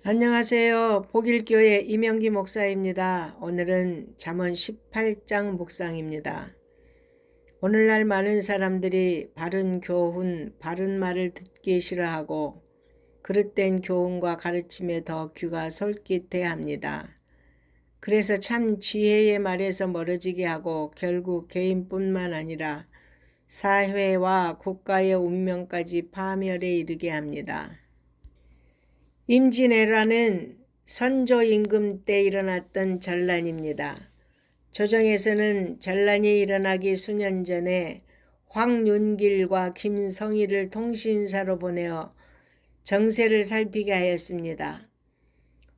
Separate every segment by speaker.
Speaker 1: 안녕하세요. 복일교회 이명기 목사입니다. 오늘은 잠언 18장 묵상입니다. 오늘날 많은 사람들이 바른 교훈, 바른 말을 듣기 싫어하고 그릇된 교훈과 가르침에 더 귀가 솔깃해합니다. 그래서 참 지혜의 말에서 멀어지게 하고 결국 개인뿐만 아니라 사회와 국가의 운명까지 파멸에 이르게 합니다. 임진왜란은 선조 임금 때 일어났던 전란입니다. 조정에서는 전란이 일어나기 수년 전에 황윤길과 김성희를 통신사로 보내어 정세를 살피게 하였습니다.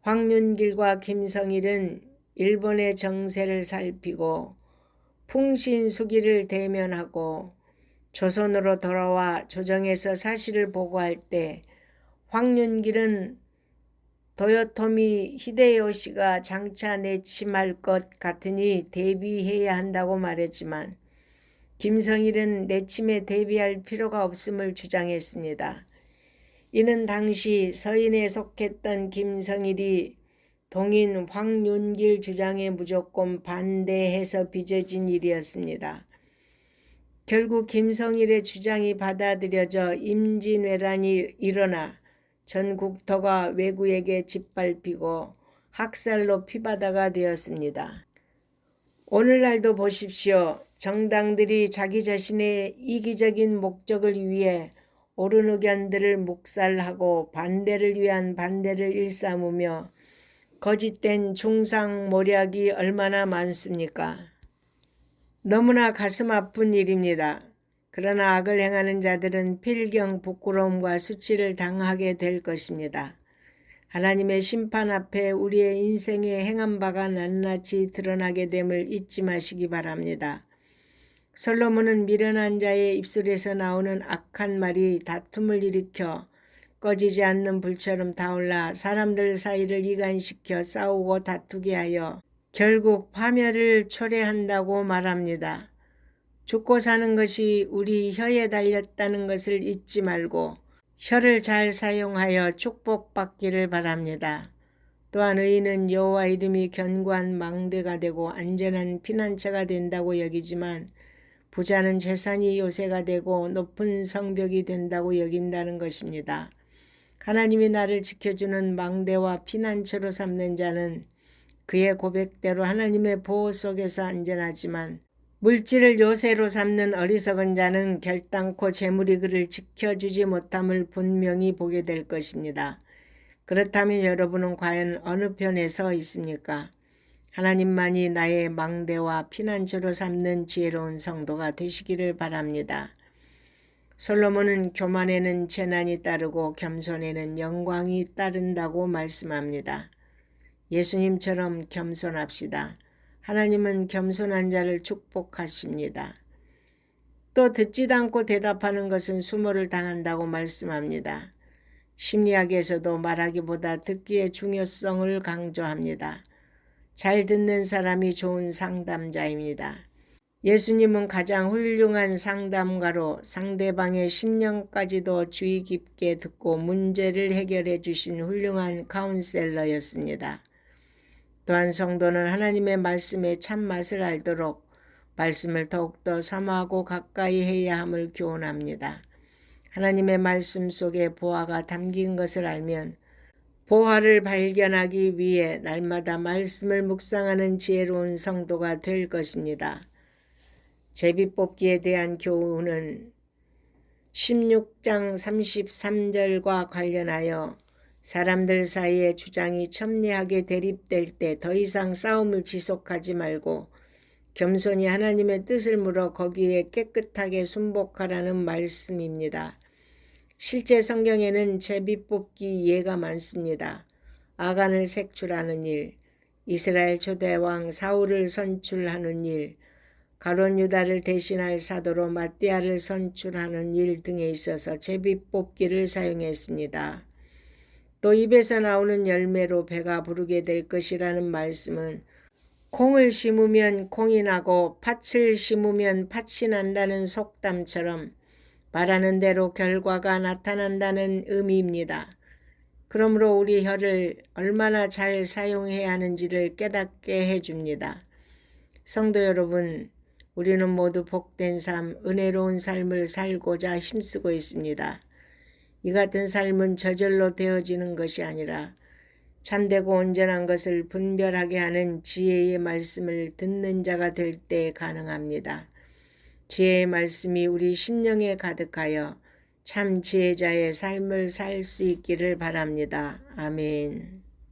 Speaker 1: 황윤길과 김성희는 일본의 정세를 살피고 풍신수기를 대면하고 조선으로 돌아와 조정에서 사실을 보고할 때 황윤길은 도요토미 히데요시가 장차 내침할 것 같으니 대비해야 한다고 말했지만 김성일은 내침에 대비할 필요가 없음을 주장했습니다. 이는 당시 서인에 속했던 김성일이 동인 황윤길 주장에 무조건 반대해서 빚어진 일이었습니다. 결국 김성일의 주장이 받아들여져 임진왜란이 일어나 전 국토가 왜구에게 짓밟히고 학살로 피바다가 되었습니다. 오늘날도 보십시오. 정당들이 자기 자신의 이기적인 목적을 위해 옳은 의견들을 묵살하고 반대를 위한 반대를 일삼으며 거짓된 중상모략이 얼마나 많습니까? 너무나 가슴 아픈 일입니다. 그러나 악을 행하는 자들은 필경 부끄러움과 수치를 당하게 될 것입니다. 하나님의 심판 앞에 우리의 인생에 행한 바가 낱낱이 드러나게 됨을 잊지 마시기 바랍니다. 솔로몬은 미련한 자의 입술에서 나오는 악한 말이 다툼을 일으켜 꺼지지 않는 불처럼 타올라 사람들 사이를 이간시켜 싸우고 다투게 하여 결국 파멸을 초래한다고 말합니다. 죽고 사는 것이 우리 혀에 달렸다는 것을 잊지 말고 혀를 잘 사용하여 축복받기를 바랍니다. 또한 의인은 여호와 이름이 견고한 망대가 되고 안전한 피난처가 된다고 여기지만 부자는 재산이 요새가 되고 높은 성벽이 된다고 여긴다는 것입니다. 하나님이 나를 지켜주는 망대와 피난처로 삼는 자는 그의 고백대로 하나님의 보호 속에서 안전하지만 물질을 요새로 삼는 어리석은 자는 결단코 재물이 그를 지켜주지 못함을 분명히 보게 될 것입니다. 그렇다면 여러분은 과연 어느 편에 서 있습니까? 하나님만이 나의 망대와 피난처로 삼는 지혜로운 성도가 되시기를 바랍니다. 솔로몬은 교만에는 재난이 따르고 겸손에는 영광이 따른다고 말씀합니다. 예수님처럼 겸손합시다. 하나님은 겸손한 자를 축복하십니다. 또 듣지도 않고 대답하는 것은 수모를 당한다고 말씀합니다. 심리학에서도 말하기보다 듣기의 중요성을 강조합니다. 잘 듣는 사람이 좋은 상담자입니다. 예수님은 가장 훌륭한 상담가로 상대방의 심령까지도 주의 깊게 듣고 문제를 해결해 주신 훌륭한 카운셀러였습니다. 또한 성도는 하나님의 말씀의 참맛을 알도록 말씀을 더욱더 사모하고 가까이 해야 함을 교훈합니다. 하나님의 말씀 속에 보화가 담긴 것을 알면 보화를 발견하기 위해 날마다 말씀을 묵상하는 지혜로운 성도가 될 것입니다. 제비뽑기에 대한 교훈은 16장 33절과 관련하여 사람들 사이에 주장이 첨예하게 대립될 때 더 이상 싸움을 지속하지 말고 겸손히 하나님의 뜻을 물어 거기에 깨끗하게 순복하라는 말씀입니다. 실제 성경에는 제비뽑기 예가 많습니다. 아간을 색출하는 일, 이스라엘 초대왕 사울을 선출하는 일, 가룟 유다를 대신할 사도로 마띠아를 선출하는 일 등에 있어서 제비뽑기를 사용했습니다. 또 입에서 나오는 열매로 배가 부르게 될 것이라는 말씀은 콩을 심으면 콩이 나고 팥을 심으면 팥이 난다는 속담처럼 말하는 대로 결과가 나타난다는 의미입니다. 그러므로 우리 혀를 얼마나 잘 사용해야 하는지를 깨닫게 해줍니다. 성도 여러분, 우리는 모두 복된 삶, 은혜로운 삶을 살고자 힘쓰고 있습니다. 이 같은 삶은 저절로 되어지는 것이 아니라 참되고 온전한 것을 분별하게 하는 지혜의 말씀을 듣는 자가 될 때 가능합니다. 지혜의 말씀이 우리 심령에 가득하여 참 지혜자의 삶을 살 수 있기를 바랍니다. 아멘.